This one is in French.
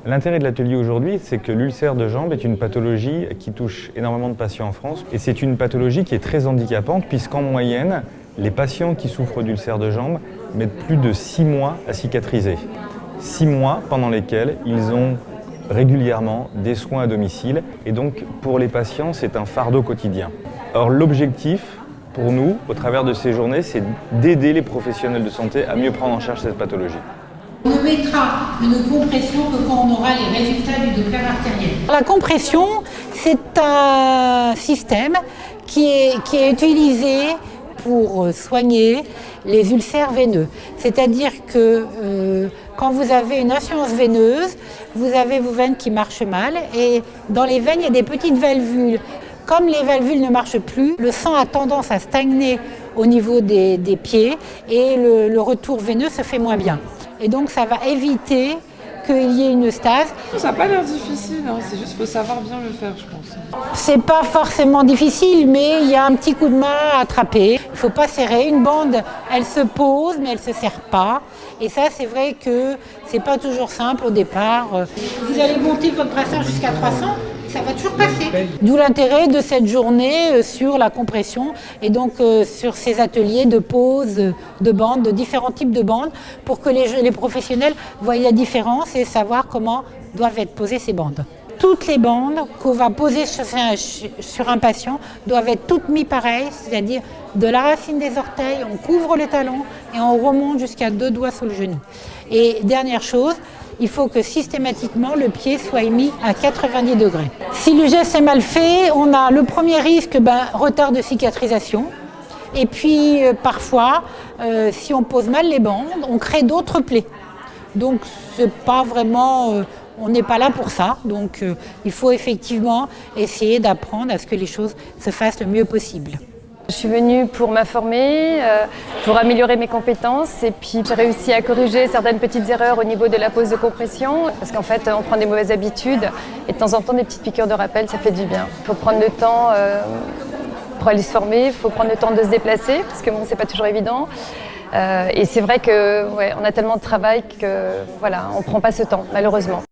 L'intérêt de l'atelier aujourd'hui, c'est que l'ulcère de jambe est une pathologie qui touche énormément de patients en France. Et c'est une pathologie qui est très handicapante puisqu'en moyenne, les patients qui souffrent d'ulcère de jambe mettent plus de 6 mois à cicatriser. 6 mois pendant lesquels ils ont régulièrement des soins à domicile. Et donc pour les patients, c'est un fardeau quotidien. Or l'objectif pour nous, au travers de ces journées, c'est d'aider les professionnels de santé à mieux prendre en charge cette pathologie. On ne mettra une compression que quand on aura les résultats du Doppler artériel. La compression, c'est un système qui est utilisé pour soigner les ulcères veineux. C'est-à-dire que quand vous avez une insuffisance veineuse, vous avez vos veines qui marchent mal et dans les veines, il y a des petites valvules. Comme les valvules ne marchent plus, le sang a tendance à stagner au niveau des pieds et le retour veineux se fait moins bien. Et donc ça va éviter qu'il y ait une stase. Ça n'a pas l'air difficile, hein. C'est juste qu'il faut savoir bien le faire, je pense. C'est pas forcément difficile, mais il y a un petit coup de main à attraper. Il ne faut pas serrer. Une bande, elle se pose, mais elle ne se serre pas. Et ça, c'est vrai que c'est pas toujours simple au départ. Vous allez monter votre brassard jusqu'à 300, ça va toujours passer. D'où l'intérêt de cette journée sur la compression et donc sur ces ateliers de pose de bandes, de différents types de bandes, pour que les professionnels voient la différence et savoir comment doivent être posées ces bandes. Toutes les bandes qu'on va poser sur un patient doivent être toutes mises pareilles, c'est-à-dire de la racine des orteils, on couvre le talon et on remonte jusqu'à 2 doigts sur le genou. Et dernière chose, il faut que systématiquement le pied soit mis à 90 degrés. Si le geste est mal fait, on a le premier risque, retard de cicatrisation. Et puis parfois, si on pose mal les bandes, on crée d'autres plaies. Donc c'est pas vraiment, on n'est pas là pour ça. Donc il faut effectivement essayer d'apprendre à ce que les choses se fassent le mieux possible. Je suis venue pour m'informer, pour améliorer mes compétences et puis j'ai réussi à corriger certaines petites erreurs au niveau de la pose de compression parce qu'en fait on prend des mauvaises habitudes et de temps en temps des petites piqûres de rappel ça fait du bien. Il faut prendre le temps pour aller se former, il faut prendre le temps de se déplacer parce que bon, c'est pas toujours évident. Et c'est vrai que on a tellement de travail que voilà, on prend pas ce temps malheureusement.